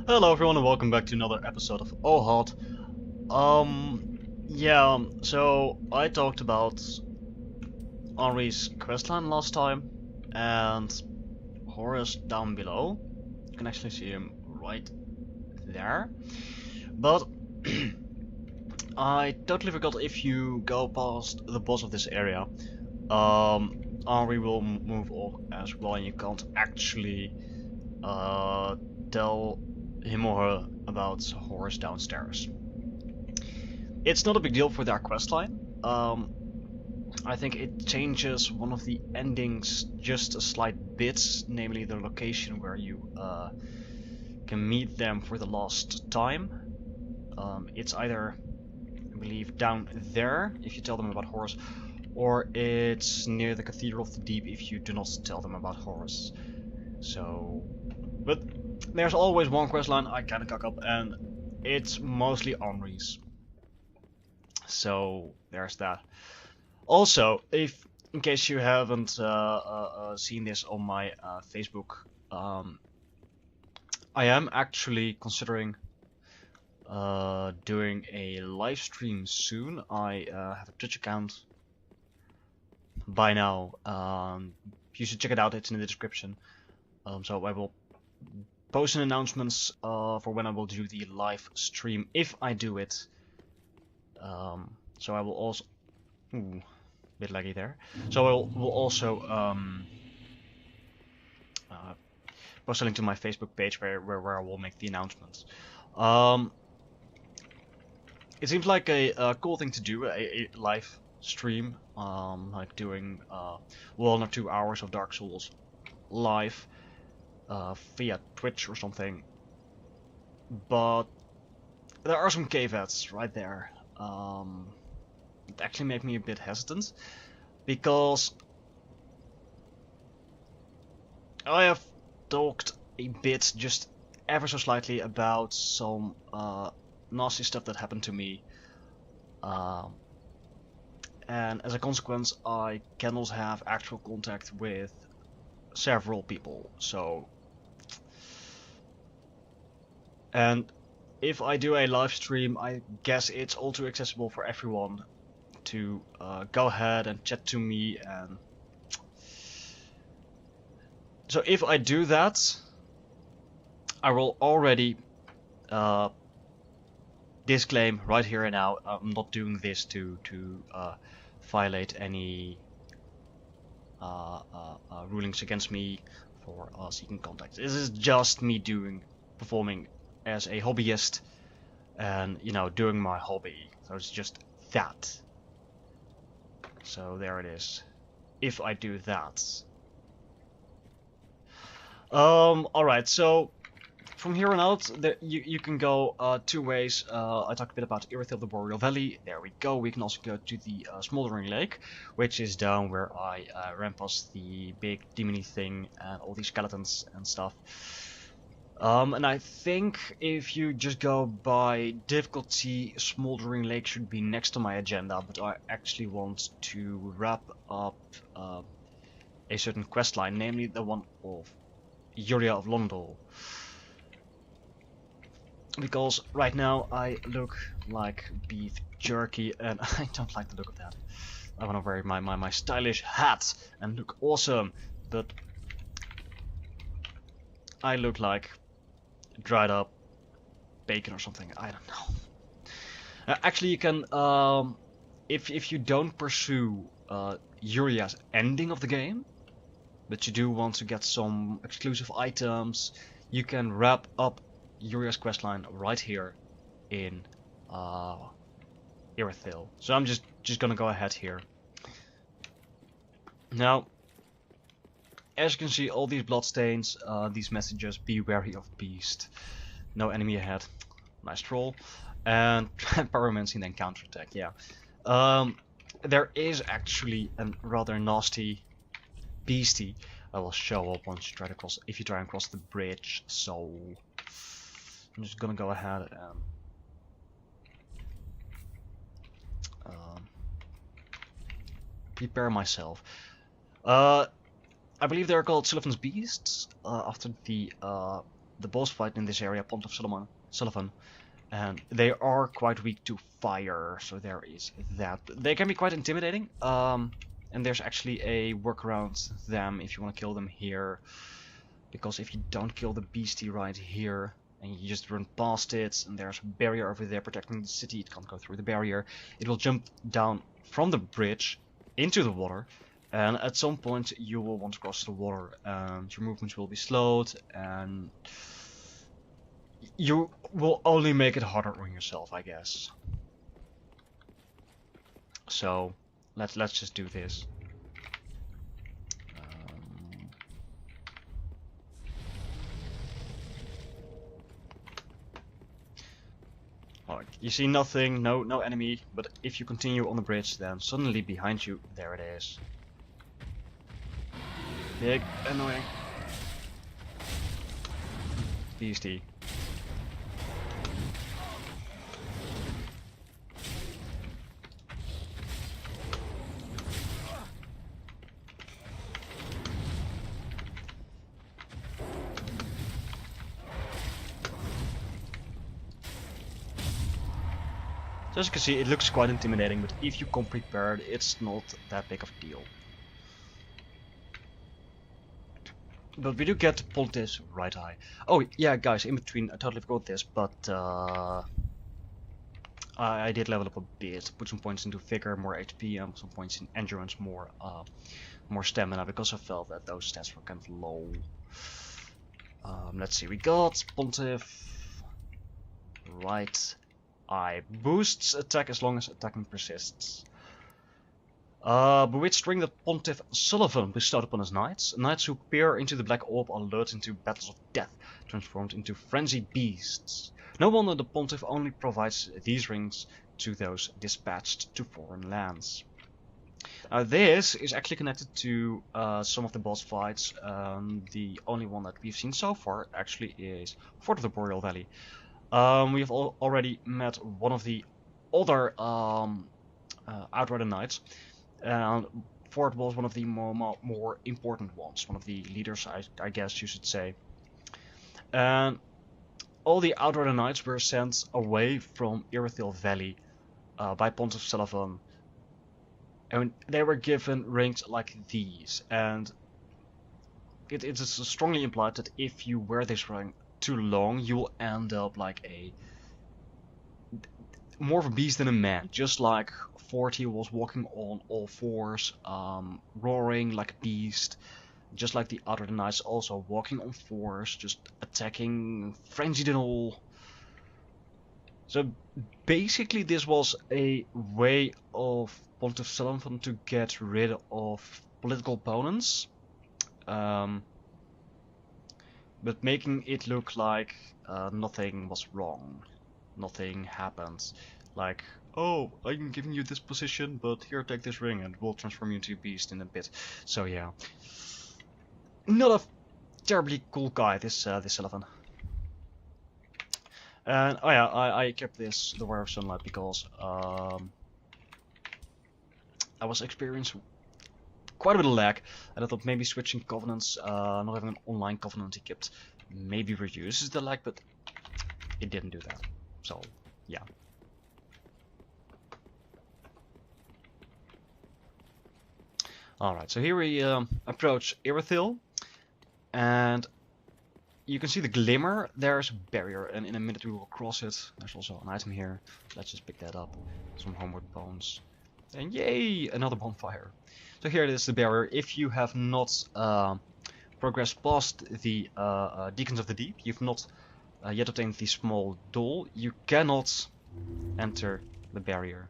Hello everyone and welcome back to another episode of OHAD. So I talked about Henri's questline last time, and Horace down below. You can actually see him right there. But I totally forgot, if you go past the boss of this area, Henri will move off as well, and you can't actually tell him or her about Horace downstairs. It's not a big deal for their questline. I think it changes one of the endings just a slight bit, namely the location where you can meet them for the last time. It's either, I believe, down there if you tell them about Horace, or it's near the Cathedral of the Deep if you do not tell them about Horace. So, but there's always one questline I kinda cock up, and it's mostly Henri's. So there's that. Also, if in case you haven't seen this on my Facebook, I am actually considering doing a live stream soon. I have a Twitch account by now. You should check it out. It's in the description. So I will post an announcements for when I will do the live stream if I do it. So I will also, bit laggy there. So I will also post a link to my Facebook page where I will make the announcements. It seems like a cool thing to do, a live stream, like doing 1 or 2 hours of Dark Souls live via Twitch or something. But there are some caveats right there. It actually made me a bit hesitant, because I have talked a bit, just ever so slightly, about some nasty stuff that happened to me, and as a consequence I cannot have actual contact with several people. So, and if I do a live stream, I guess it's all too accessible for everyone to go ahead and chat to me. And so if I do that, I will already disclaim right here and now, I'm not doing this to violate any rulings against me for seeking contact. This is just me performing as a hobbyist, and doing my hobby. So it's just that. So there it is. If I do that. Alright, so from here on out, you can go 2 ways. I talked a bit about Irithyll, the Boreal Valley. There we go. We can also go to the Smoldering Lake, which is down where I ran past the big demony thing and all these skeletons and stuff. And I think if you just go by difficulty, Smoldering Lake should be next to my agenda, but I actually want to wrap up a certain questline, namely the one of Yuria of Londal. Because right now I look like beef jerky, and I don't like the look of that. I want to wear my stylish hat and look awesome, but I look like dried up bacon or something. I don't know. Actually, you can, if you don't pursue Yuria's ending of the game, but you do want to get some exclusive items, you can wrap up Yuria's questline right here in Irithyll. So I'm just gonna go ahead here. Now, as you can see, all these bloodstains, these messages: be wary of beast, no enemy ahead, nice troll, and pyromancy and then counterattack. Yeah, there is actually a rather nasty beastie that will show up once you try to cross, if you try and cross the bridge. So I'm just gonna go ahead and prepare myself. I believe they're called Sullivan's Beasts, after the the boss fight in this area, Pont of Sullivan, and they are quite weak to fire, so there is that. They can be quite intimidating, and there's actually a workaround them if you want to kill them here, because if you don't kill the beastie right here, and you just run past it, and there's a barrier over there protecting the city, it can't go through the barrier, it will jump down from the bridge into the water, and at some point you will want to cross the water, and your movements will be slowed, and you will only make it harder on yourself, I guess. So let's just do this. Alright, you see nothing, no enemy, but if you continue on the bridge, then suddenly behind you, there it is. Big, annoying beastie. So as you can see, it looks quite intimidating, but if you come prepared, it's not that big of a deal. But we do get Pontiff's right eye. Oh yeah, guys, in between, I totally forgot this, but I did level up a bit, put some points into vigor, more HP, and some points in endurance, more stamina, because I felt that those stats were kind of low. Let's see, we got Pontiff right eye. Boosts attack as long as attacking persists. Bewitched ring that Pontiff Sullivan bestowed upon his knights. Knights who peer into the black orb are lured into battles of death, transformed into frenzied beasts. No wonder the Pontiff only provides these rings to those dispatched to foreign lands. This is actually connected to some of the boss fights. The only one that we've seen so far actually is Fort of the Boreal Valley. We have already met one of the other Outrider Knights, and Fort was one of the more important ones, one of the leaders, I guess you should say. And all the Outrider Knights were sent away from Irithyll Valley by Pont of Sullivan, and they were given rings like these, and it is strongly implied that if you wear this ring too long, you will end up like more of a beast than a man, just like 40 was walking on all fours, roaring like a beast, just like the other knights, also walking on fours, just attacking, frenzied and all. So basically this was a way of Pontiff Sullivan to get rid of political opponents, but making it look like nothing was wrong, nothing happened. Like, oh, I'm giving you this position, but here, take this ring and we'll transform you into a beast in a bit. So yeah, not a terribly cool guy, this Sullivan. And oh yeah, I kept this the Wire of Sunlight because I was experiencing quite a bit of lag, and I thought maybe switching covenants, not having an online covenant equipped, maybe reduces the lag, but it didn't do that. So yeah. Alright, so here we approach Irithyll, and you can see the glimmer. There's a barrier, and in a minute we will cross it. There's also an item here. Let's just pick that up. Some homeward bones. And yay! Another bonfire. So here it is, the barrier. If you have not progressed past the Deacons of the Deep, you've not yet obtained the small doll, you cannot enter the barrier.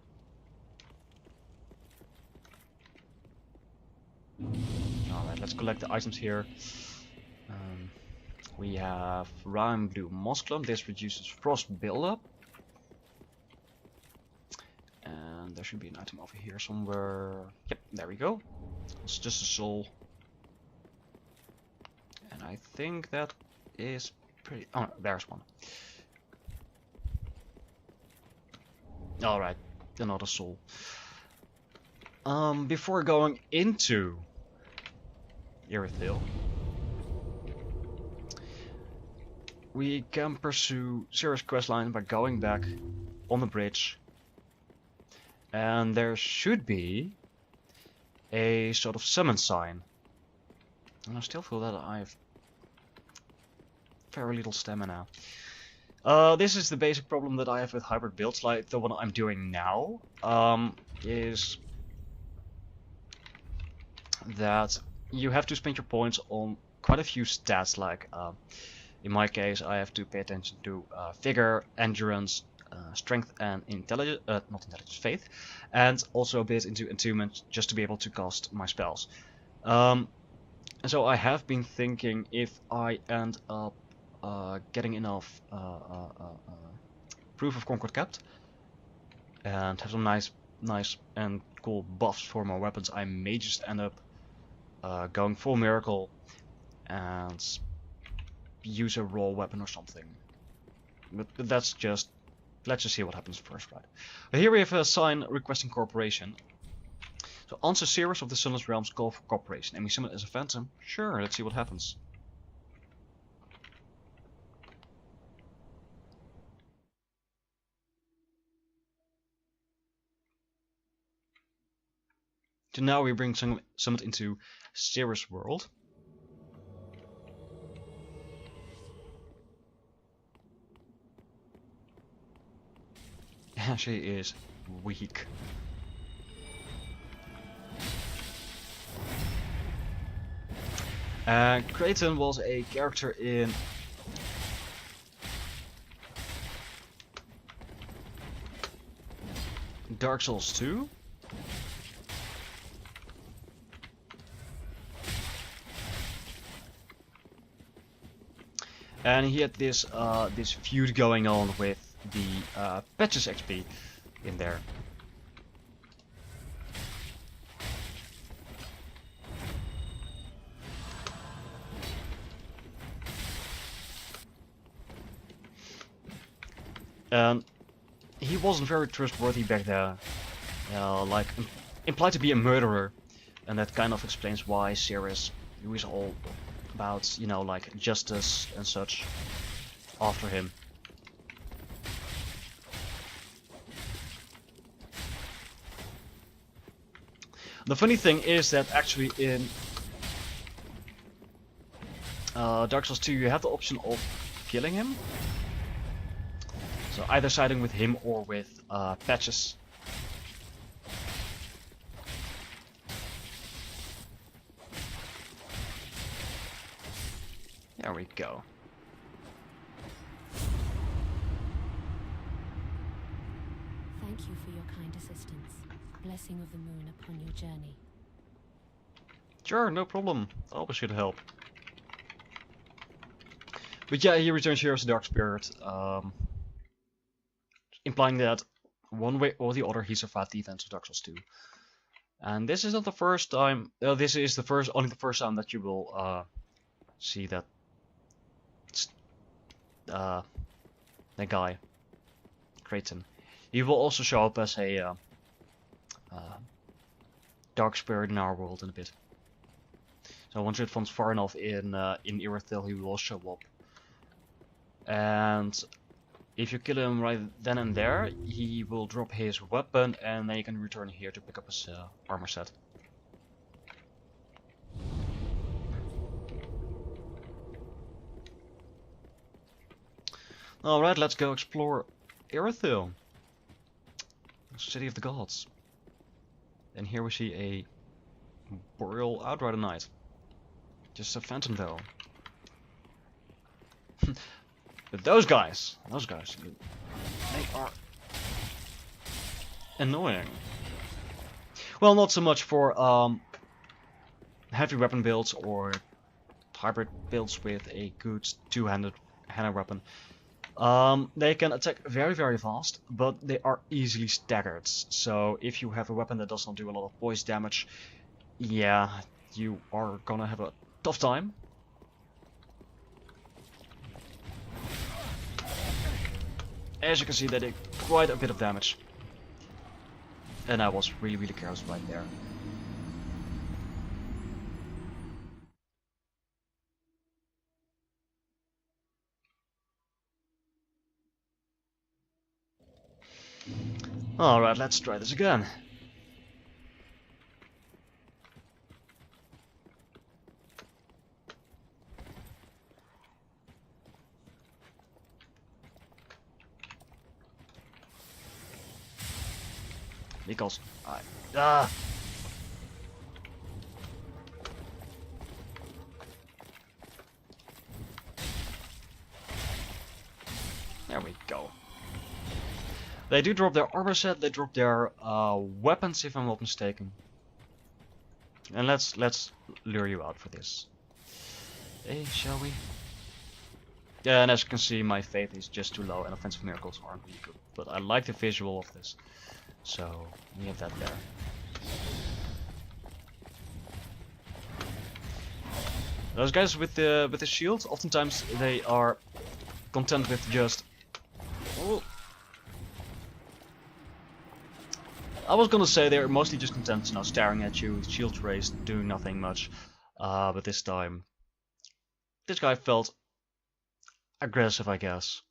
Alright, let's collect the items here. We have Rime Blue Mossclone. This reduces frost buildup. And there should be an item over here somewhere. Yep, there we go. It's just a soul. And I think that is pretty... Oh, no, there's one. Alright, another soul. Before going into Irithyll, we can pursue Cirrus questline by going back on the bridge. And there should be a sort of summon sign. And I still feel that I have very little stamina. This is the basic problem that I have with hybrid builds, like the one I'm doing now, is that you have to spend your points on quite a few stats, like in my case I have to pay attention to vigor, endurance, strength and intelligence, not intelligence, faith, and also a bit into attunement just to be able to cast my spells. And so I have been thinking, if I end up getting enough Proof of Concord kept and have some nice and cool buffs for my weapons, I may just end up going full miracle and use a raw weapon or something. But that's just, let's just see what happens first, right? But here we have a sign requesting cooperation. So answer Cirrus of the Sunless Realms call for cooperation. And we summon it as a phantom. Sure, let's see what happens. So now we bring Summit into Cirrus world. She is weak. Creighton was a character in Dark Souls 2. And he had this this feud going on with the patches XP in there. And he wasn't very trustworthy back there, like implied to be a murderer, and that kind of explains why Cirrus, who is all about, you know, like justice and such, after him. The funny thing is that actually in Dark Souls 2 you have the option of killing him. So either siding with him or with patches. There we go. Thank you for your kind assistance. Blessing of the moon upon your journey. Sure, no problem. Always should help. But yeah, he returns here as a Dark Spirit, implying that one way or the other he survived the events of Dark Souls 2. And this is not the first time. This is only the first time that you will see that that guy, Creighton. He will also show up as a Dark Spirit in our world in a bit. So once it comes far enough in Irithyll, he will show up. And if you kill him right then and there, he will drop his weapon, and then you can return here to pick up his armor set. Alright, let's go explore Irithyll, City of the Gods. And here we see a Boreal Outrider Knight. Just a phantom though. But those guys, they are annoying. Well, not so much for heavy weapon builds or hybrid builds with a good two-handed weapon. They can attack very, very fast, but they are easily staggered. So if you have a weapon that does not do a lot of poise damage, yeah, you are gonna have a tough time. As you can see, they did quite a bit of damage. And I was really, really careless right there. Alright, let's try this again. Because there we go. They do drop their armor set, they drop their weapons if I'm not mistaken. And let's lure you out for this. Hey, shall we? Yeah, and as you can see, my faith is just too low and offensive miracles aren't really good. But I like the visual of this. So we have that there. Those guys with the shields, oftentimes they are content with just. Oh. I was gonna say they're mostly just content, you know, staring at you, shields raised, doing nothing much. But this time, this guy felt aggressive, I guess.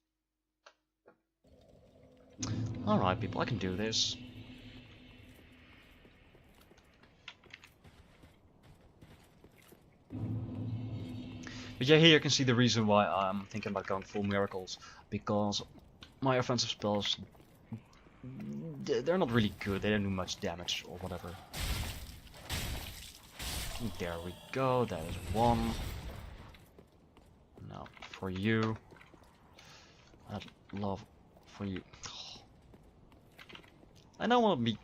Alright, people, I can do this. But yeah, here you can see the reason why I'm thinking about going full miracles. Because my offensive spells, they're not really good, they don't do much damage or whatever. There we go, that is one. Now, for you. I'd love for you. I don't want to be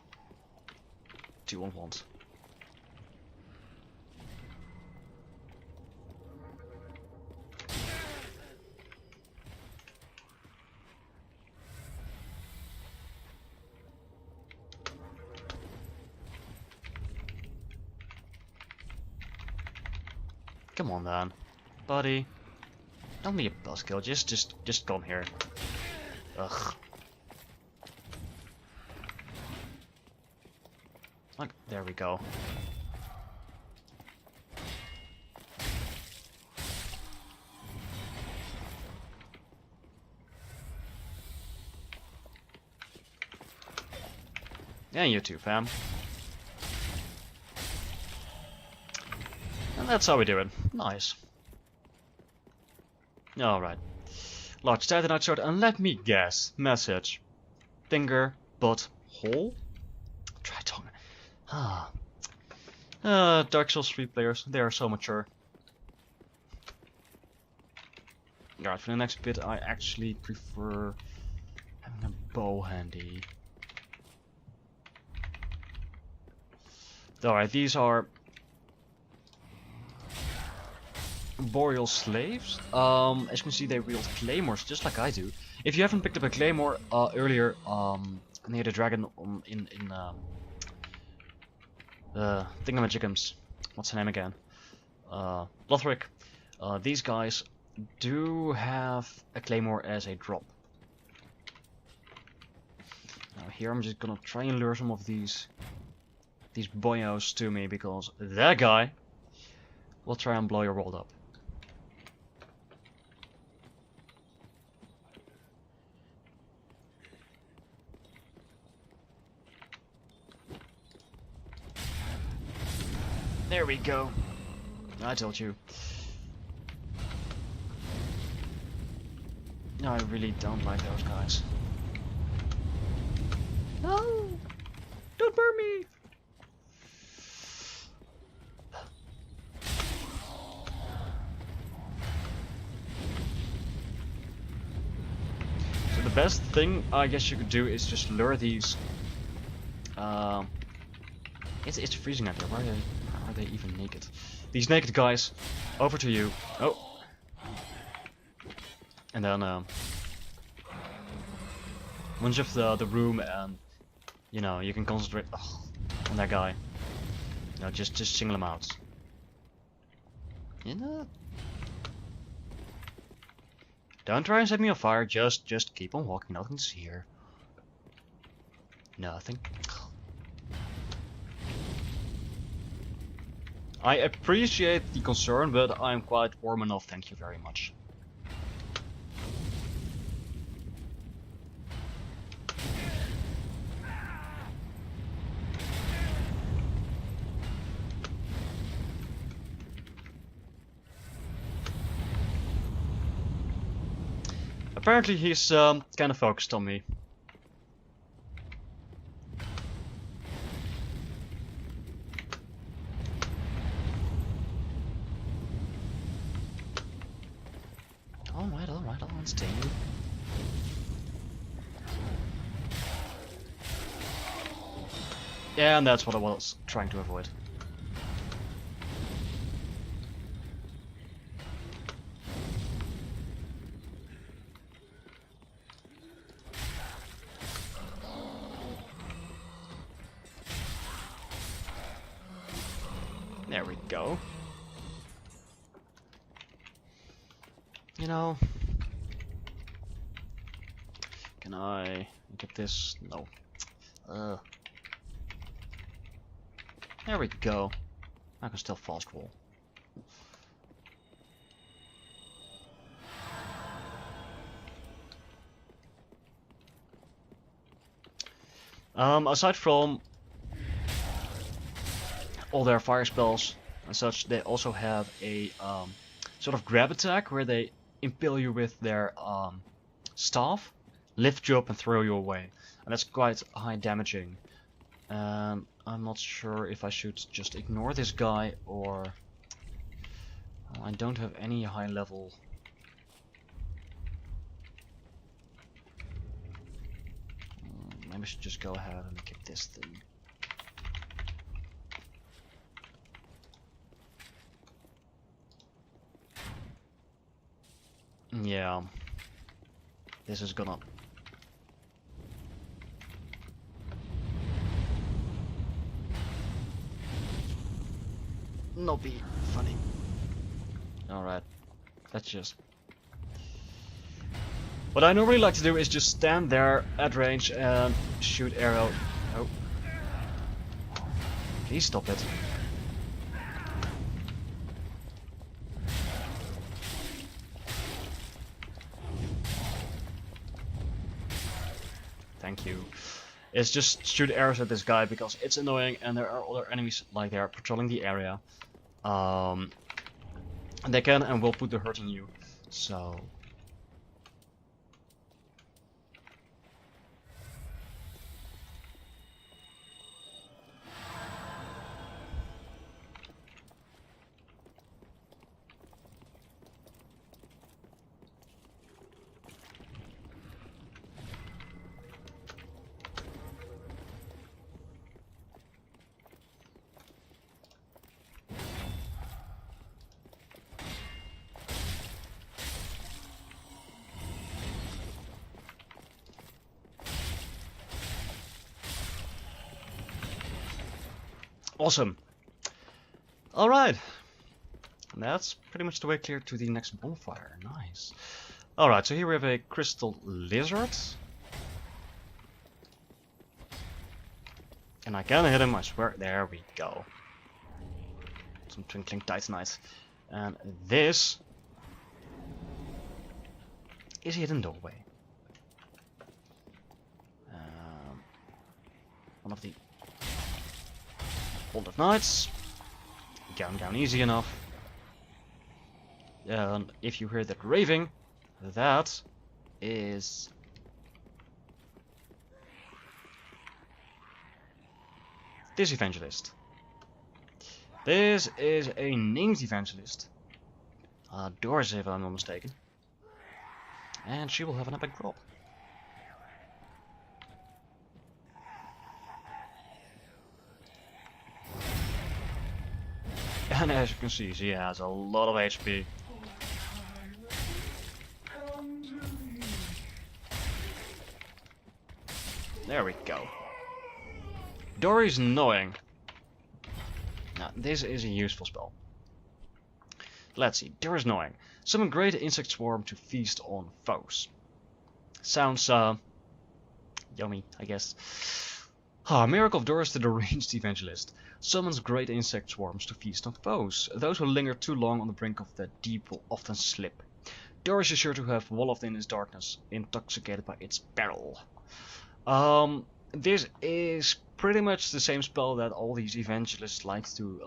2 on 1. Come on then, buddy. Don't be a buzzkill, just come here. Ugh. Like, there we go. Yeah, you too, fam. And that's how we do it. Nice. Alright. Large titanite sword, and let me guess. Message. Finger, butt, hole? Try tongue. Ah. Dark Souls 3 players, they are so mature. Alright, for the next bit I actually prefer having a bow handy. Alright, these are Boreal slaves. As you can see, they wield claymores just like I do. If you haven't picked up a claymore earlier near the dragon in thingamajigums, what's her name again? Lothric. These guys do have a claymore as a drop. Now here I'm just gonna try and lure some of these boyos to me, because that guy will try and blow your world up. There we go. I told you. No, I really don't like those guys. No! Don't burn me! So the best thing I guess you could do is just lure these. It's freezing out here. Why are they even naked? These naked guys over to you. Oh. And then once you have the room, and you know you can concentrate on that guy. You know, just single him out. You know. Don't try and set me on fire. Just keep on walking. Nothing to see here. Nothing. I appreciate the concern, but I'm quite warm enough. Thank you very much. Apparently he's kind of focused on me. Alright, I'll understand you. Yeah, and that's what I was trying to avoid. There we go. You know, can I get this? No. There we go. I can still fast roll. Aside from all their fire spells and such, they also have a sort of grab attack where they impale you with their staff, lift you up and throw you away. And that's quite high damaging. I'm not sure if I should just ignore this guy or... Well, I don't have any high level... Maybe I should just go ahead and kick this thing. Yeah. This is gonna... not be funny. Alright. Let's just... What I normally like to do is just stand there at range and shoot arrow. Oh. Please stop it. Thank you. It's just shoot arrows at this guy because it's annoying and there are other enemies like they are patrolling the area. And they can and will put the hurt on you. So... Awesome. Alright. That's pretty much the way clear to the next bonfire. Nice. Alright, so here we have a crystal lizard. And I can hit him, I swear. There we go. Some twinkling titanite. And this is a hidden doorway. One of the Hold of Knights. Going down easy enough. And if you hear that raving, that is this evangelist. This is a named evangelist. Doris, if I'm not mistaken. And she will have an epic drop. And as you can see, she has a lot of HP. There we go. Dory's annoying. Now, this is a useful spell. Let's see. Dory's annoying. Summon great insect swarm to feast on foes. Sounds, yummy, I guess. Miracle of Doris to the ranged evangelist. Summons great insect swarms to feast on foes. Those who linger too long on the brink of the deep will often slip. Doris is sure to have wallowed in his darkness, intoxicated by its peril. This is pretty much the same spell that all these evangelists like to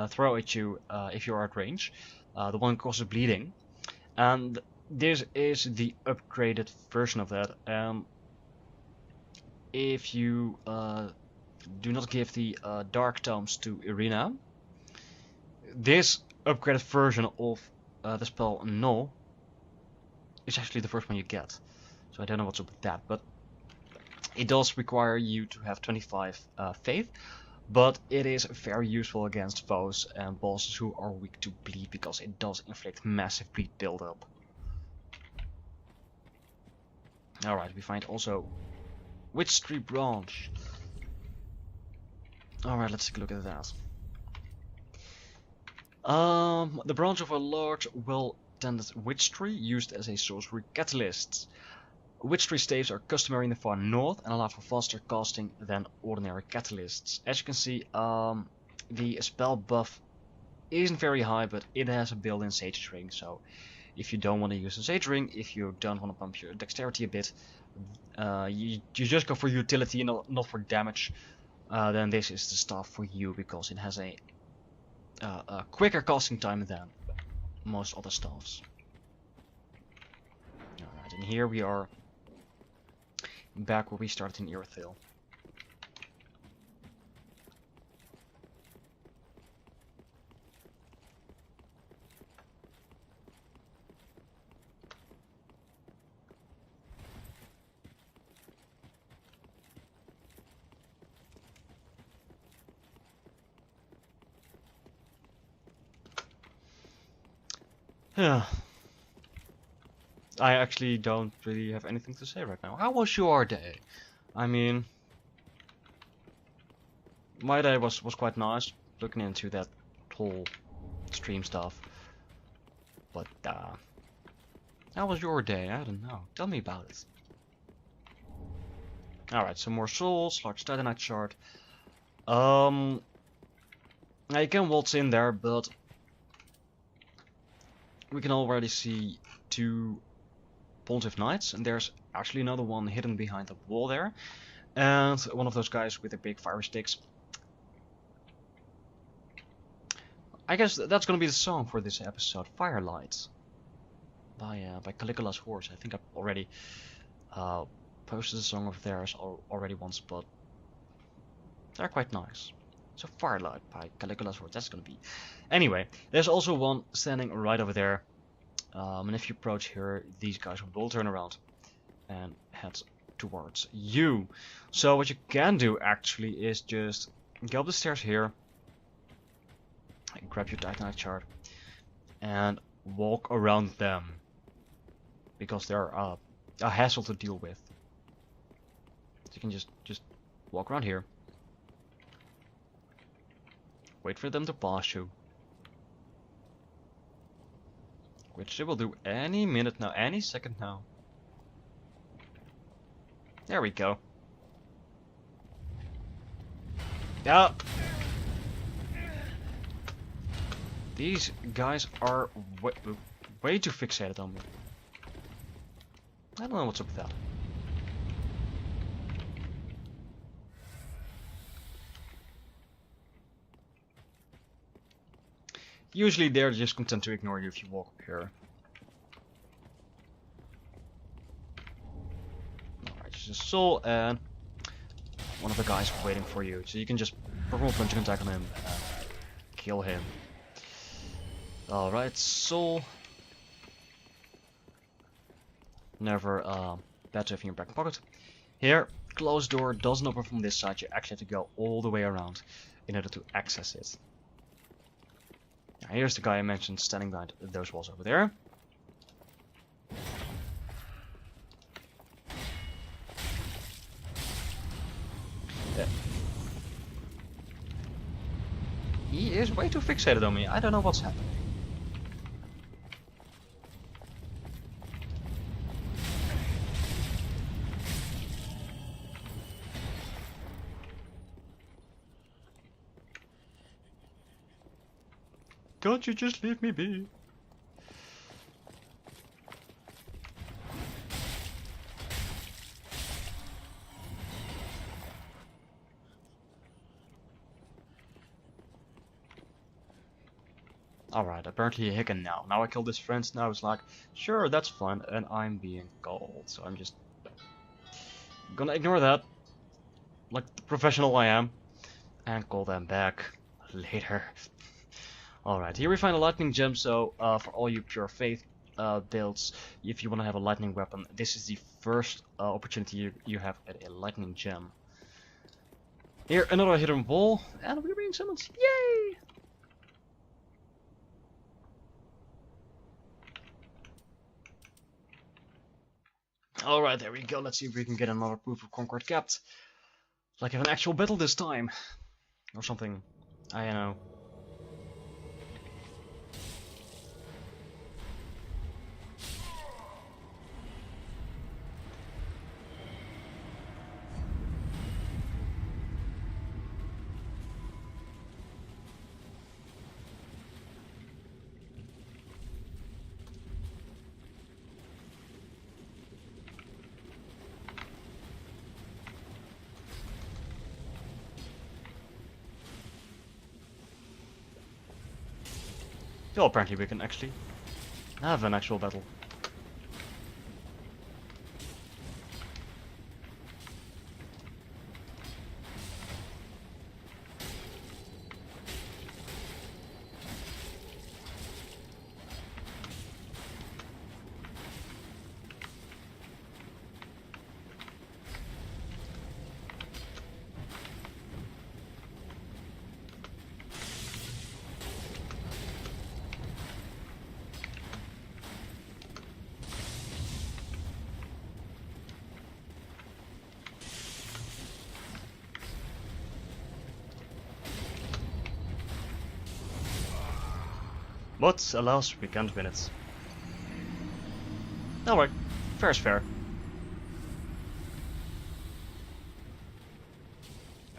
throw at you if you're at range. The one causes bleeding, and this is the upgraded version of that. If you do not give the Dark Tomes to Irina, this upgraded version of the spell Null is actually the first one you get. So I don't know what's up with that, but it does require you to have 25 faith, but it is very useful against foes and bosses who are weak to bleed, because it does inflict massive bleed buildup. Alright, we find also Witch Tree Branch. Alright, let's take a look at that. The branch of a large, well-tended witch tree used as a sorcery catalyst. Witch tree staves are customary in the far north and allow for faster casting than ordinary catalysts. As you can see, the spell buff isn't very high, but it has a built-in Sage Ring, so if you don't want to use a Sage Ring, if you don't want to pump your dexterity a bit, you just go for utility and not for damage, then this is the staff for you, because it has a quicker casting time than most other staffs. Alright, and here we are back where we started in Irithyll. Yeah. I actually don't really have anything to say right now. How was your day? I mean, my day was quite nice, looking into that whole stream stuff. But how was your day? I don't know. Tell me about it. Alright, some more souls, large titanite shard. Now you can waltz in there, but we can already see 2 Pontiff Knights, and there's actually another one hidden behind the wall there, and one of those guys with the big fire sticks. I guess that's gonna be the song for this episode, Firelight, by Caligula's horse. I think I've already posted a song of theirs already once, but they're quite nice. So Firelight by Caligula's horse, that's gonna be. Anyway, there's also one standing right over there. And if you approach here, these guys will turn around and head towards you. So what you can do actually is just go up the stairs here, and grab your titanite shard, and walk around them, because they're a hassle to deal with. So you can just walk around here, wait for them to pass you. Which they will do any minute now, any second now. There we go. Yeah. These guys are way too fixated on me. I don't know what's up with that. Usually they're just content to ignore you if you walk up here. Alright, just a soul, and one of the guys waiting for you. So you can just perform a punching attack on him and kill him. Alright, soul. Never bad to have in your back pocket. Here, closed door doesn't open from this side. You actually have to go all the way around in order to access it. Now, here's the guy I mentioned standing behind those walls over there. He is way too fixated on me. I don't know what's happening. Can't you just leave me be? Alright, apparently he can now. Now I killed his friends, now it's like, sure, that's fun, and I'm being called. So I'm just gonna ignore that, like the professional I am, and call them back later. Alright, here we find a lightning gem, so for all you pure faith builds, if you want to have a lightning weapon, this is the first opportunity you have at a lightning gem. Here, another hidden wall, and we're being summoned. Yay! Alright, there we go. Let's see if we can get another proof of Concord kept. Like have an actual battle this time. Or something. I don't know. Oh, apparently we can actually have an actual battle. But alas, we can't win it. Alright, fair is fair.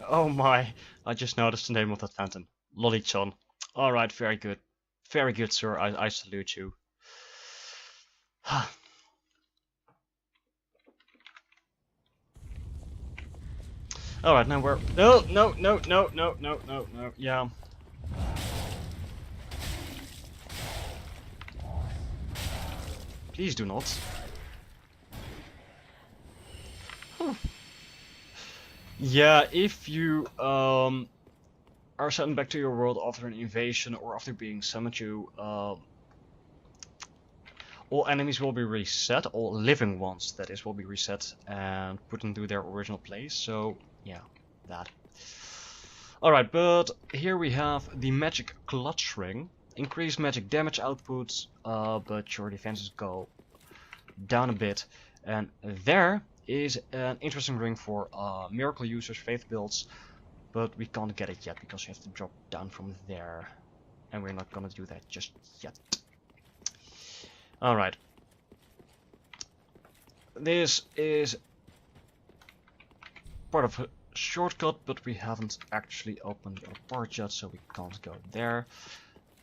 Oh my, I just noticed the name of that phantom. Lolly-chan. Alright, very good. Very good, sir. I salute you. Alright, now we're... No, yeah. Please do not. Yeah, if you are sent back to your world after an invasion or after being summoned, all enemies will be reset, all living ones that is will be reset and put into their original place, so yeah, that. Alright, but here we have the magic clutch ring. Increased magic damage output, but your defenses go down a bit. And there is an interesting ring for miracle users, faith builds, but we can't get it yet because you have to drop down from there. And we're not gonna do that just yet. Alright. This is part of a shortcut, but we haven't actually opened our part yet, so we can't go there.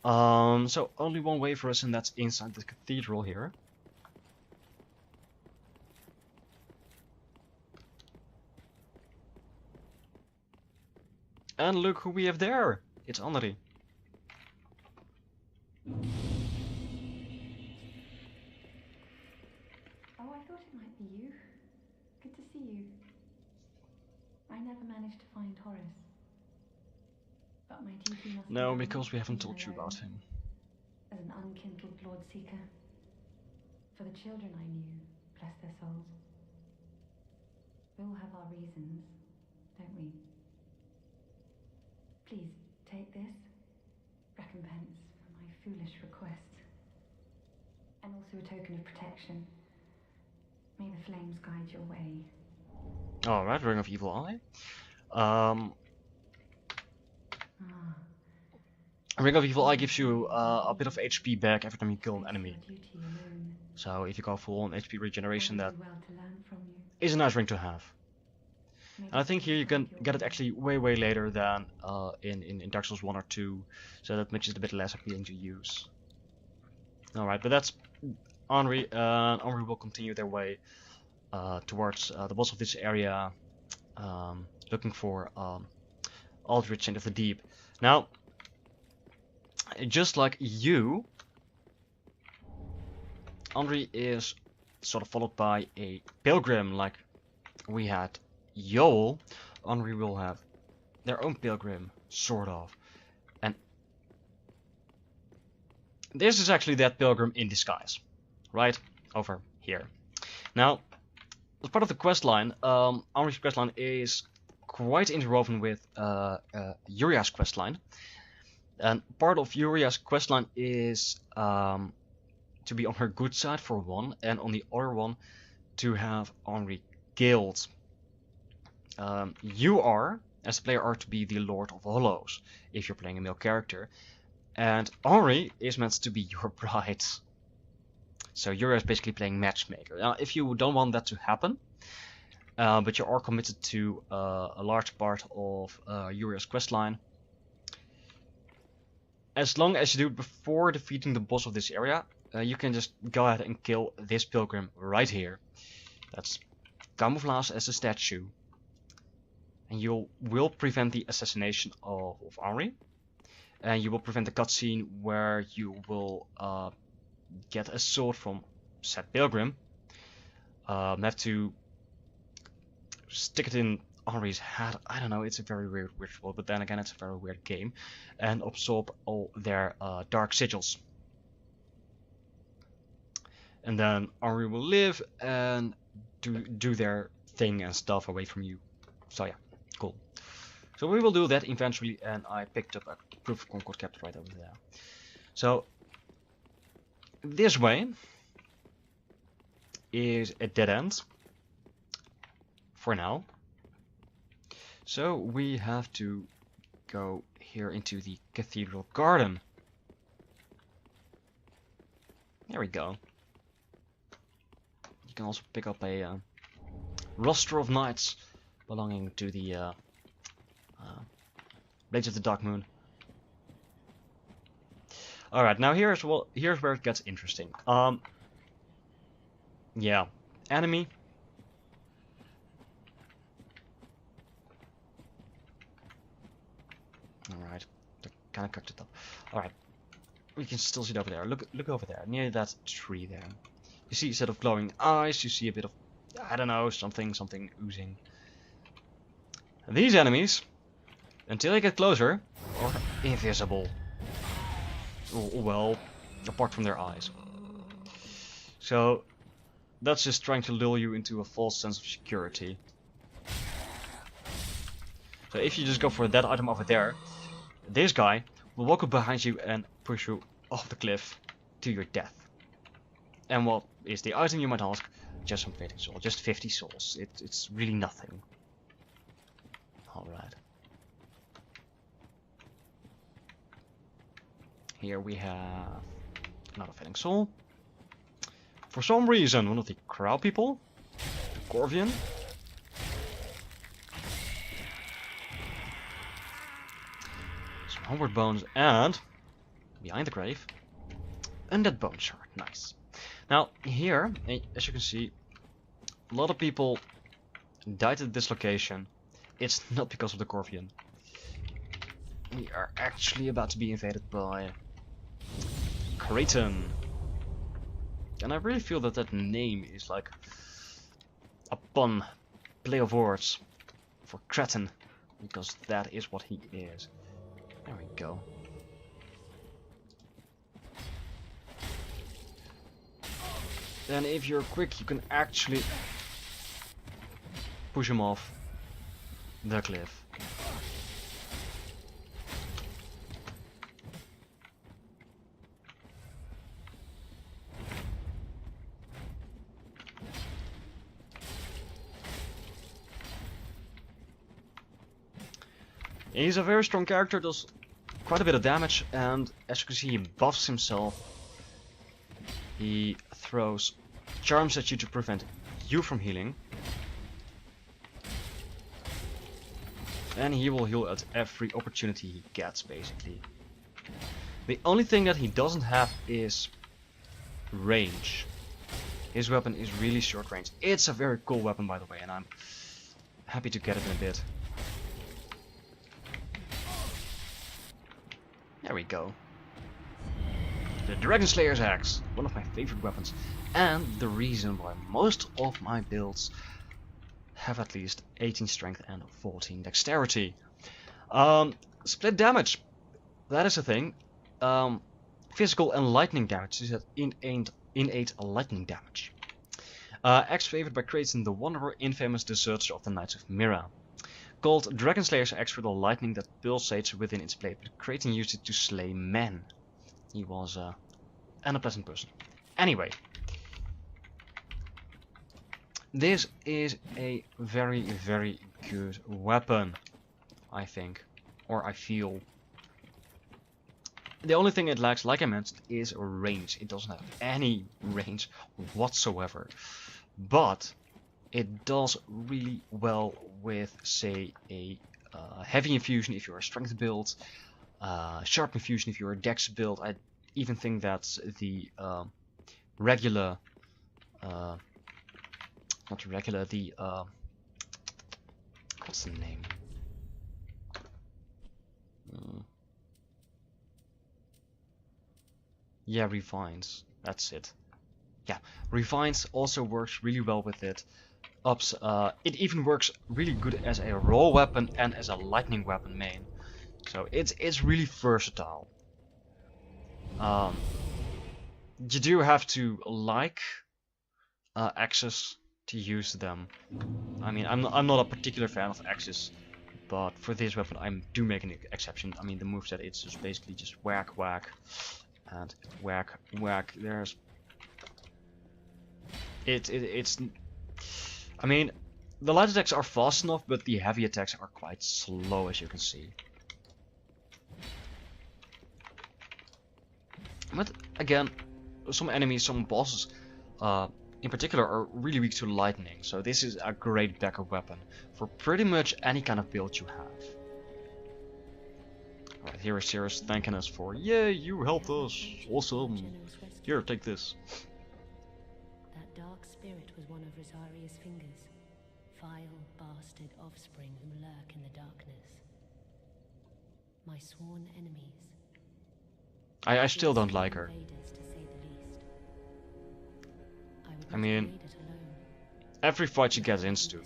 So only one way for us, and that's inside the cathedral here. And look who we have there! It's Henri. Oh, I thought it might be you. Good to see you. I never managed to find Horace. But my duty must No, be because we haven't told you alone about him. as an unkindled Lord Seeker. For the children I knew, bless their souls. We all have our reasons, don't we? Please, take this. Recompense for my foolish request. And also a token of protection. May the flames guide your way. Alright, Ring of Evil Eye. Ring of Evil Eye gives you a bit of HP back every time you kill an enemy. So if you go full on HP regeneration, that is a nice ring to have. And I think here you can get it actually way later than in Dark Souls 1 or 2, so that makes it a bit less appealing to use. Alright, but that's Henri. Henri will continue their way towards the boss of this area, looking for Aldrich Saint of the Deep. Now, just like you, Henri is sort of followed by a pilgrim like we had Joel. Henri will have their own pilgrim, sort of. And this is actually that pilgrim in disguise, right over here. Now, as part of the questline, Henri's questline is quite interwoven with Uriah's questline. And part of Uriah's questline is to be on her good side for one, and on the other one to have Henri killed. You are, as a player, are to be the Lord of Hollows if you're playing a male character, and Henri is meant to be your bride. So Uriah is basically playing matchmaker. Now, if you don't want that to happen, but you are committed to a large part of Uriah's questline, as long as you do it before defeating the boss of this area, you can just go ahead and kill this pilgrim right here. That's camouflage as a statue. And you will prevent the assassination of Henri. And you will prevent the cutscene where you will get a sword from said pilgrim. Have to stick it in Henri's head. I don't know, it's a very weird ritual, but then again it's a very weird game. And absorb all their dark sigils. And then Henri will live and do their thing and stuff away from you. So yeah, cool. So we will do that eventually, and I picked up a Proof of Concord capture right over there. So this way is a dead end for now. So we have to go here into the Cathedral Garden. There we go. You can also pick up a roster of knights belonging to the Blades of the Dark Moon. Alright, now here's where it gets interesting. Yeah, enemy. Alright, they're kind of cocked it up. Alright, we can still see it over there. Look over there, near that tree there. You see a set of glowing eyes, you see a bit of, I don't know, something oozing. These enemies, until they get closer, are invisible. Well, apart from their eyes. So, that's just trying to lure you into a false sense of security. So if you just go for that item over there, this guy will walk up behind you and push you off the cliff to your death. And what is the item, you might ask? Just some fading soul, just 50 souls. It's really nothing. Alright. Here we have another fading soul. For some reason, one of the crowd people, the Corvian, some homeward bones, and behind the grave, undead bone shard. Nice. Now here, as you can see, a lot of people died at this location. It's not because of the Corvian. We are actually about to be invaded by Creighton. And I really feel that that name is like a pun, play of words for Cretin, because that is what he is. There we go. And if you're quick, you can actually push him off the cliff. He's a very strong character, does quite a bit of damage, and as you can see, he buffs himself. He throws charms at you to prevent you from healing. And he will heal at every opportunity he gets, basically. The only thing that he doesn't have is range. His weapon is really short range. It's a very cool weapon, by the way, and I'm happy to get it in a bit. There we go. the Dragon Slayer's Axe, one of my favorite weapons, and the reason why most of my builds have at least 18 strength and 14 dexterity. Split damage, that is a thing. Physical and lightning damage is innate lightning damage. Axe favored by Kraton the Wanderer, infamous deserter of the Knights of Mira. Called Dragon Slayer's Axe for the lightning that pulsates within its blade, but Kraton used it to slay men. He was an unpleasant person. Anyway, this is a very, very good weapon, I think, or I feel. The only thing it lacks, like I mentioned, is range. It doesn't have any range whatsoever, but it does really well with, say, a heavy infusion if you're a strength build, sharp infusion if you're a dex build. I even think that the regular, not regular, the what's the name? Yeah, Refines. That's it. Yeah, Refines also works really well with it. It even works really good as a raw weapon and as a lightning weapon main. So it's really versatile. You do have to like axes to use them. I mean, I'm not a particular fan of axes, but for this weapon I do make an exception. I mean, the moveset, it's just basically just whack whack and whack whack. It's I mean, the light attacks are fast enough, but the heavy attacks are quite slow, as you can see. But again, some enemies, some bosses in particular, are really weak to lightning, so this is a great backup weapon for pretty much any kind of build you have. Alright, here is Cirrus thanking us for, yay, you helped us, awesome, here, take this. That dark spirit was one of Rosaria's fingers, vile bastard offspring who lurk in the darkness. My sworn enemies. I still don't like her. I mean, every fight she gets into,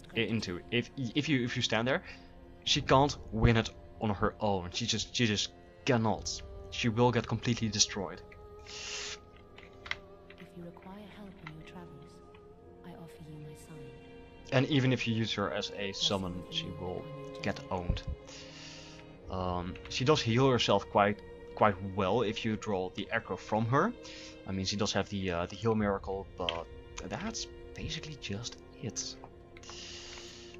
if you stand there, she can't win it on her own. She just cannot. She will get completely destroyed. If you require help in your travels, I offer you my sign. And even if you use her as a summon, she will get owned. She does heal herself quite well if you draw the aggro from her. I mean, she does have the heal miracle, but that's basically just it.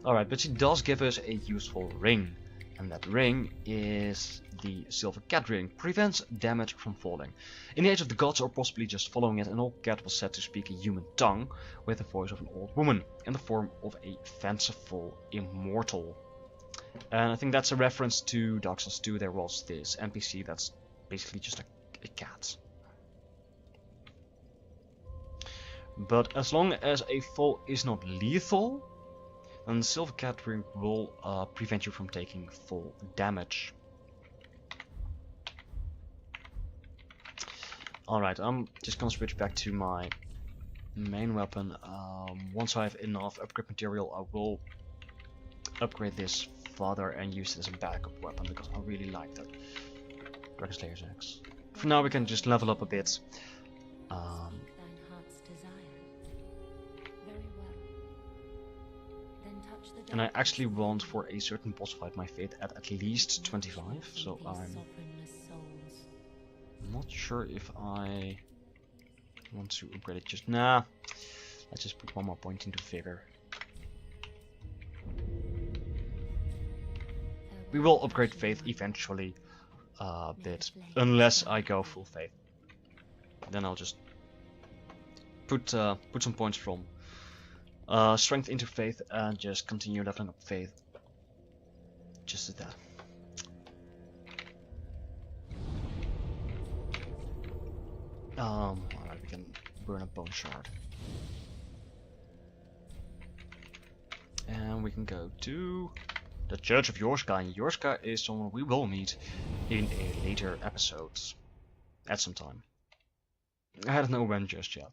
Alright, but she does give us a useful ring, and that ring is the Silver Cat Ring. Prevents damage from falling. In the Age of the Gods, or possibly just following it, an old cat was said to speak a human tongue with the voice of an old woman in the form of a fanciful immortal. And I think that's a reference to Dark Souls 2. There was this NPC that's basically just a cat. But as long as a fall is not lethal, then the Silver Cat Ring will prevent you from taking full damage. Alright, I'm just gonna switch back to my main weapon. Once I have enough upgrade material, I will upgrade this further and use it as a backup weapon, because I really like that Dragon Slayer's Axe. For now we can just level up a bit. And I actually want, for a certain boss fight, my fate at least 25, so I'm not sure if I want to upgrade it just now. Let's just put one more point into vigor. We will upgrade faith eventually a bit, unless I go full faith. Then I'll just put some points from strength into faith and just continue leveling up faith. Just as that. Alright, we can burn a bone shard. And we can go to the Church of Yorska, and Yorska is someone we will meet in a later episode at some time. I don't know when just yet.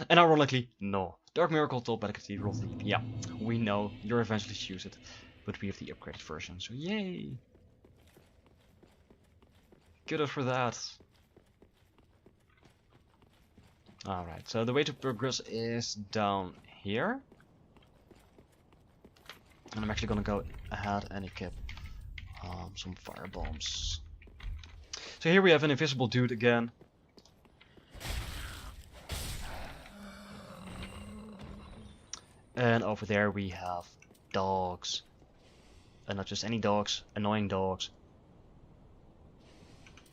And ironically, no. Dark Miracle told by the Cathedral Thief. Yeah, we know you'll eventually choose it, but we have the upgraded version, so yay! Good for that. Alright, so the way to progress is down here. And I'm actually gonna go ahead and equip some fire bombs. So here we have an invisible dude again. And over there we have dogs. And not just any dogs, annoying dogs.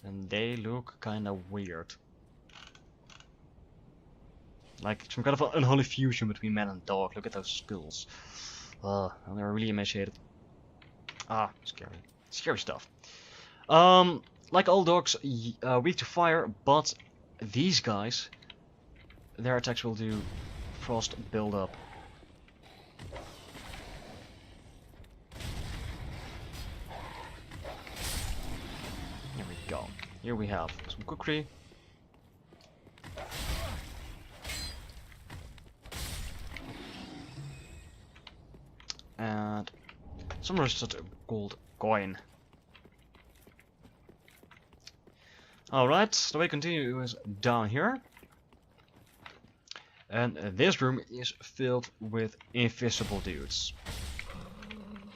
And they look kinda weird. Like some kind of an unholy fusion between man and dog. Look at those skulls. And they're really emaciated. Ah, scary. Scary stuff. Like all dogs, weak to fire, but these guys, their attacks will do frost build-up. Here we go. Here we have some cookery. And some rusted gold coin. Alright, the way to continue is down here. And this room is filled with invisible dudes.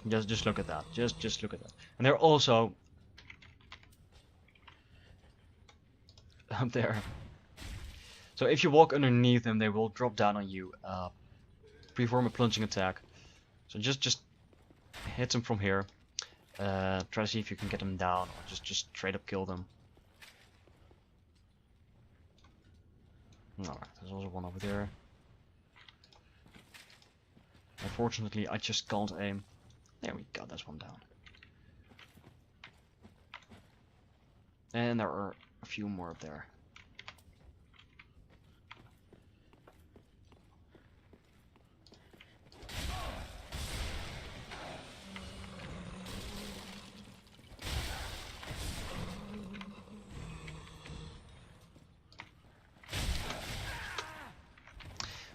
Just look at that. Just look at that. And they're also up there. So if you walk underneath them, they will drop down on you. Perform a plunging attack. So just hit them from here. Try to see if you can get them down, or just straight up kill them. Alright, there's also one over there. Unfortunately, I just can't aim. There we go, that's one down. And there are a few more up there.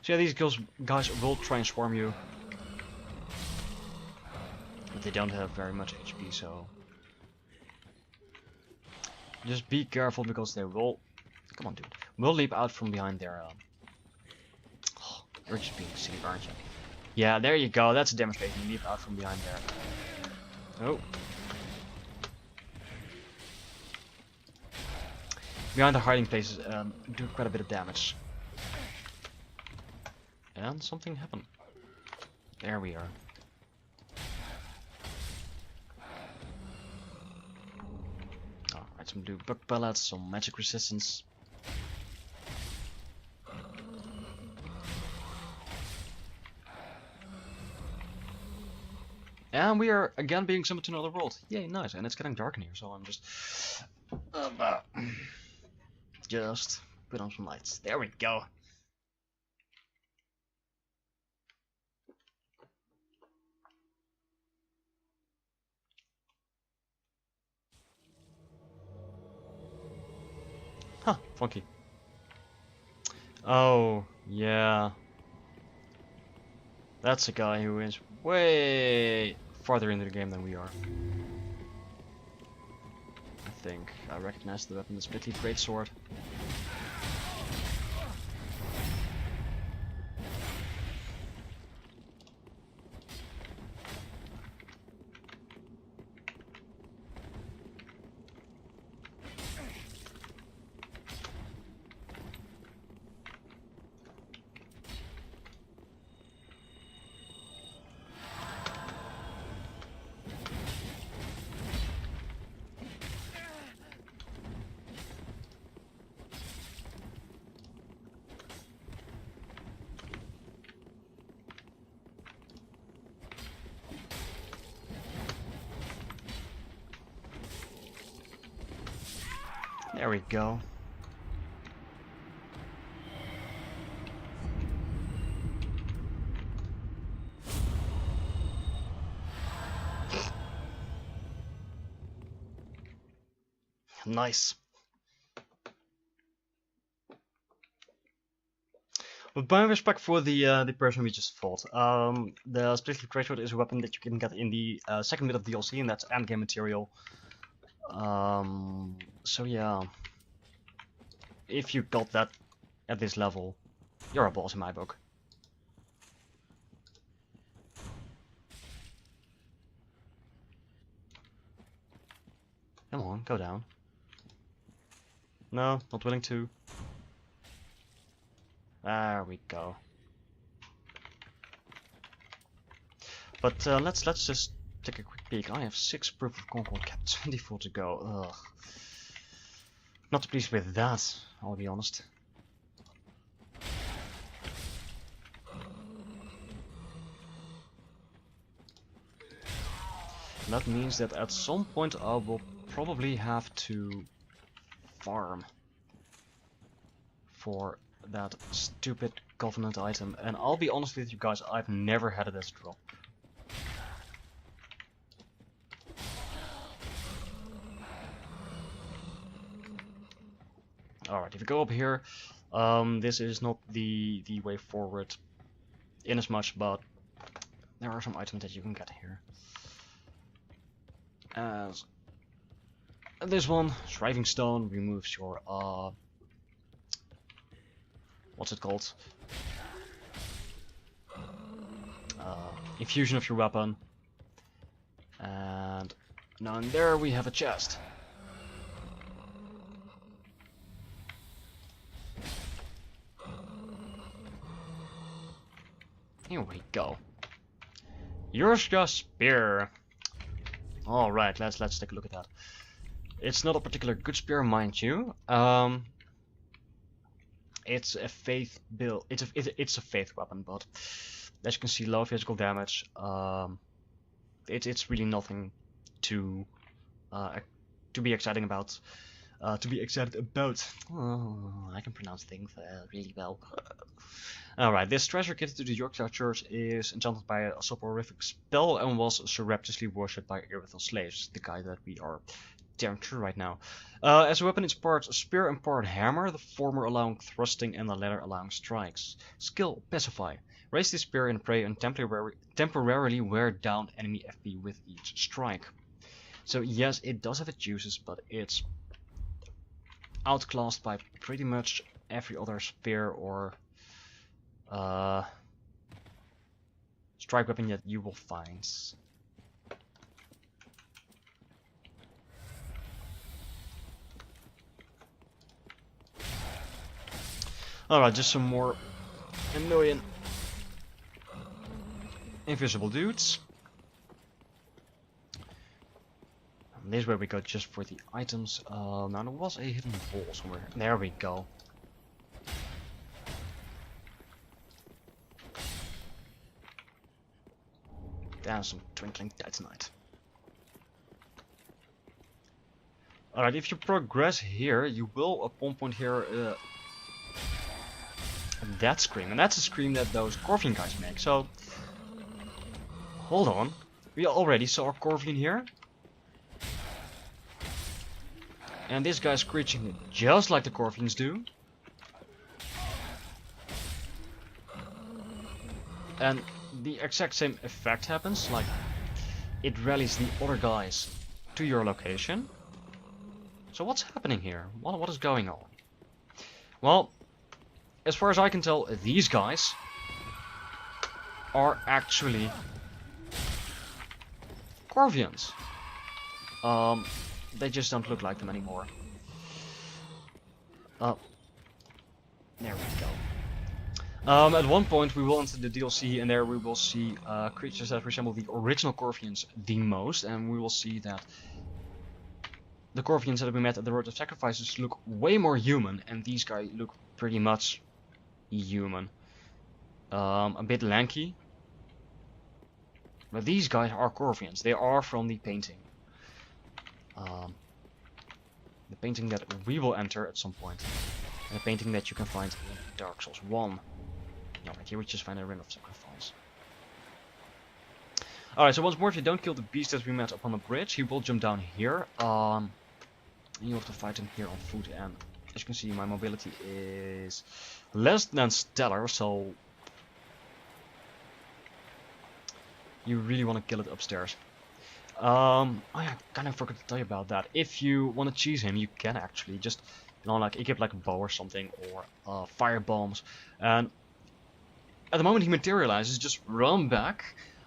So yeah, these guys will try and swarm you. But they don't have very much HP, so... just be careful, because they will... come on, dude. Will leap out from behind their... oh, you're just being silly, aren't you? Yeah, there you go, that's a demonstration. You leap out from behind there. Oh. Behind the hiding places do quite a bit of damage. And something happened. There we are. Alright, some blue bug pellets, some magic resistance. And we are again being summoned to another world. Yay, nice. And it's getting dark in here, so I'm just put on some lights. There we go. Huh, funky. Oh, yeah. That's a guy who is way farther into the game than we are. I think I recognize the weapon, the Splitty Greatsword. There we go. Nice. But by respect for the person we just fought, the Splitly Greatsword is a weapon that you can get in the second bit of DLC, and that's endgame material. So yeah, if you got that at this level, you're a boss in my book. Come on, go down. No, not willing to. There we go. But let's just take a quick peek. I have 6 proof of concord, kept 24 to go. Ugh. Not pleased with that, I'll be honest. That means that at some point I will probably have to farm for that stupid Covenant item, and I'll be honest with you guys, I've never had it as a drop. Alright, if you go up here, this is not the way forward in as much, but there are some items that you can get here. As this one, Shriving Stone, removes your what's it called? Infusion of your weapon. And now in there we have a chest. Here we go. Here's your spear. Alright, let's take a look at that. It's not a particular good spear, mind you. It's a faith build. It's a faith weapon, but as you can see, low physical damage. It's really nothing to be exciting about. Oh, I can pronounce things really well. Alright, this treasure kit to the Yorkshire Church is enchanted by a soporific spell and was surreptitiously worshipped by Irithyll slaves, the guy that we are tearing through right now. As a weapon, it's part spear and part hammer, the former allowing thrusting and the latter allowing strikes. Skill, Pacify. Raise the spear in prey and temporarily wear down enemy FP with each strike. So yes, it does have its uses, but it's outclassed by pretty much every other spear or strike weapon that you will find. Alright, just some more annoying invisible dudes. And this is where we go just for the items. Now there was a hidden wall somewhere. There we go. There's some twinkling titanite. Alright, if you progress here, you will at one point hear that scream, and that's a scream that those Corvian guys make. So, hold on, we already saw a Corvian here, and this guy's screeching just like the Corvians do, and the exact same effect happens. Like, it rallies the other guys to your location. So what's happening here? What is going on? Well, as far as I can tell, these guys are actually Corvians. They just don't look like them anymore. There we go. At one point we will enter the DLC, and there we will see creatures that resemble the original Corvians the most, and we will see that the Corvians that we met at the Road of Sacrifices look way more human, and these guys look pretty much human. A bit lanky. But these guys are Corvians. They are from the painting. The painting that we will enter at some point. And a painting that you can find in Dark Souls 1. Alright, here we just find a Ring of Sacrifice. Alright, so once more, if you don't kill the beast that we met upon the bridge, he will jump down here. And you have to fight him here on foot, and as you can see, my mobility is less than stellar, so you really want to kill it upstairs. Oh yeah, kind of forgot to tell you about that. If you want to cheese him, you can actually just, you know, like equip like a bow or something, or fire bombs. And at the moment he materializes, just run back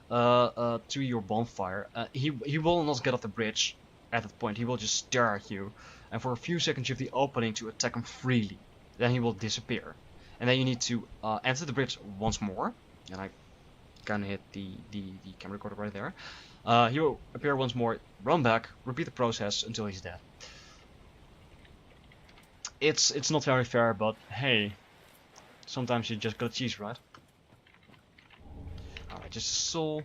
to your bonfire. He will not get off the bridge at that point. He will just stare at you, and for a few seconds you have the opening to attack him freely. Then he will disappear, and then you need to enter the bridge once more. And I kind of hit the camera recorder right there. He will appear once more, run back, repeat the process until he's dead. It's not very fair, but hey, sometimes you just gotta cheese, right? Alright, just a soul.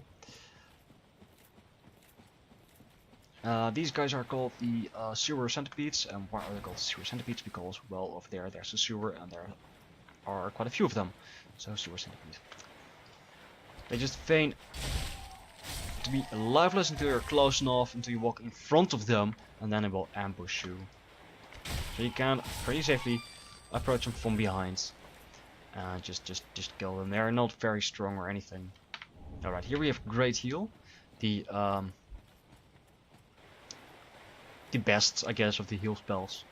These guys are called the sewer centipedes, and why are they called sewer centipedes? Because, well, over there's a sewer, and there are quite a few of them. So sewer centipedes. They just feign to be lifeless until you're close enough, until you walk in front of them, and then it will ambush you. So you can pretty safely approach them from behind. Just kill them. They are not very strong or anything. Alright, here we have Great Heal. The best, I guess, of the heal spells.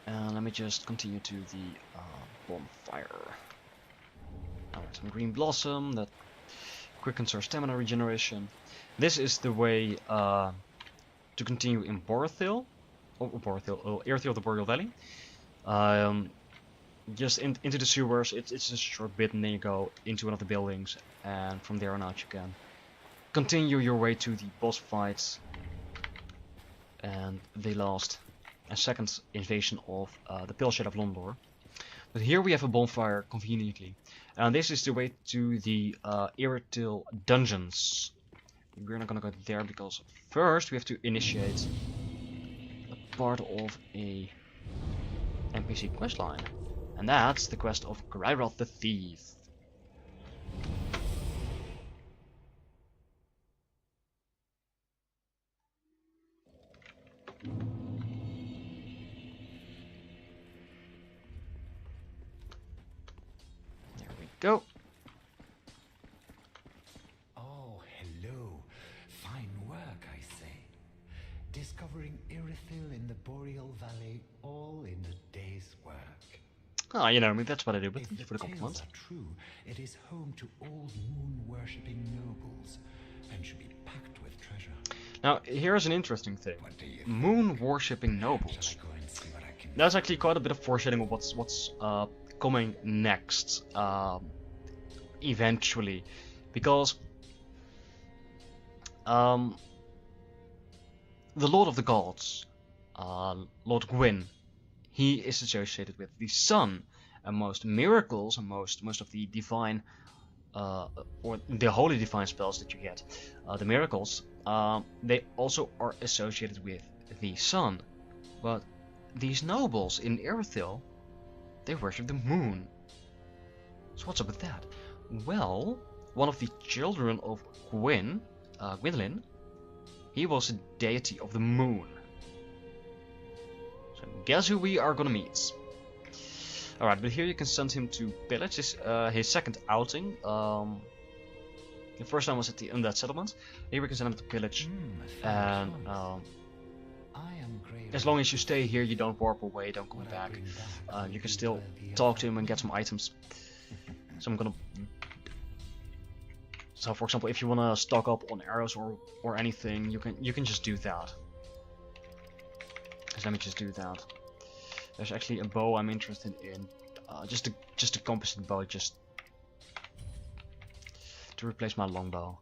And let me just continue to the bonfire. Alright, some green blossom that quickens our stamina regeneration. This is the way to continue in Irithyll, Irithyll, the Boreal Valley. Just into the sewers. It's just a short bit, and then you go into one of the buildings, and from there on out you can continue your way to the boss fights and the last and second invasion of the Pale Shade of Londor. But here we have a bonfire conveniently, and this is the way to the Irithyll dungeons. We're not gonna go there because first we have to initiate a part of a NPC questline, and that's the quest of Caligula the Thief. There we go. Oh, hello. Fine work, I say. Discovering Irithyll in the Boreal Valley, all in a day's work. Ah, you know me, that's what I do, but If thank you for the tales compliment. are true, it is home to old moon-worshipping nobles, and should be packed with treasure. Now, here's an interesting thing. What do you Moon-worshipping Shall nobles. I go and see what I can That's actually quite a bit of foreshadowing of what's coming next, eventually, because the Lord of the Gods, Lord Gwyn, he is associated with the sun, and most miracles and most of the divine or the holy divine spells that you get, the miracles, they also are associated with the sun. But these nobles in Irithyll, they worship the moon. So what's up with that? Well, one of the children of Gwyn, Gwynlyn, he was a deity of the moon. So guess who we are gonna meet? Alright, but here you can send him to pillage, his second outing. The first time was at the Undead Settlement. Here we can send him to pillage, and as long as you stay here, you don't warp away, don't come back. You can still talk to him and get some items. So I'm gonna. So for example, if you wanna stock up on arrows or anything, you can just do that. So let me just do that. There's actually a bow I'm interested in, just a composite bow, just to replace my longbow.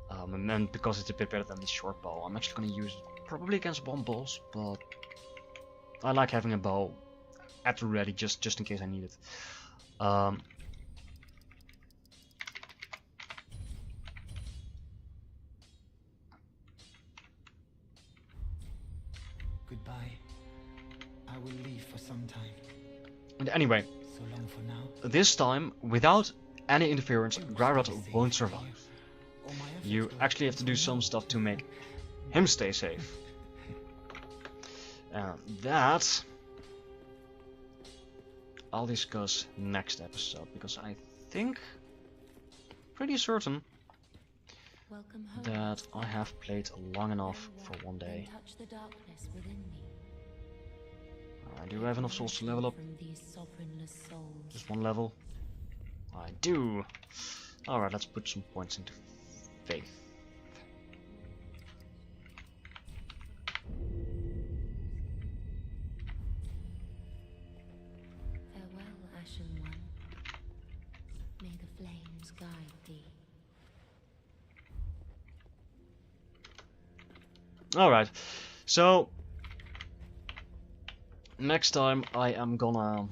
And then because it's a bit better than the short bow, I'm actually gonna use it probably against bomb balls, but I like having a bow at the ready just in case I need it. Goodbye. I will leave for some time. And anyway, So so long for now. This time, without any interference, Gryrod won't survive. All my efforts You go actually have to do for some now. stuff to make him stay safe. And that I'll discuss next episode, because I think, pretty certain, Welcome home. that I have played long enough for one day. Then touch the darkness within me. I do have enough souls to level up. From these sovereignless souls. Just one level. I do. Alright, let's put some points into faith. Farewell, Ashen One. May the flames guide thee. Alright, so next time I am gonna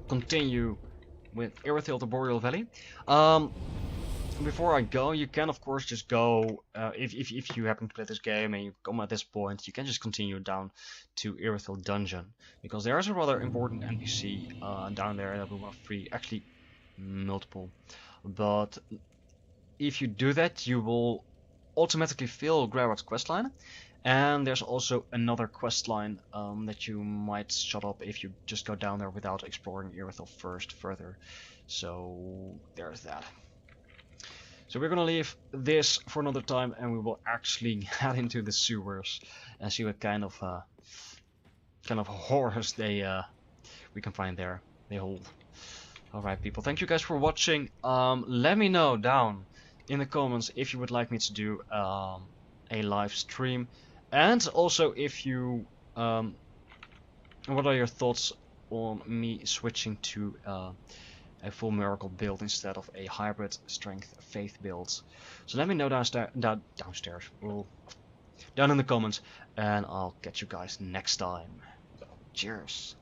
continue with Irithyll to Boreal Valley. Before I go, you can of course just go, if you happen to play this game and you come at this point, you can just continue down to Irithyll Dungeon, because there is a rather important NPC down there that we want free, actually multiple, but if you do that you will automatically fill Gryrod's questline, and there's also another questline that you might shut up if you just go down there without exploring Irithyll first further. So there's that. So we're gonna leave this for another time, and we will actually head into the sewers and see what kind of horrors we can find there. They hold. Alright people, thank you guys for watching. Let me know down in the comments if you would like me to do a live stream, and also if you what are your thoughts on me switching to a full miracle build instead of a hybrid strength faith build. So let me know downstairs, down in the comments, and I'll catch you guys next time. Cheers.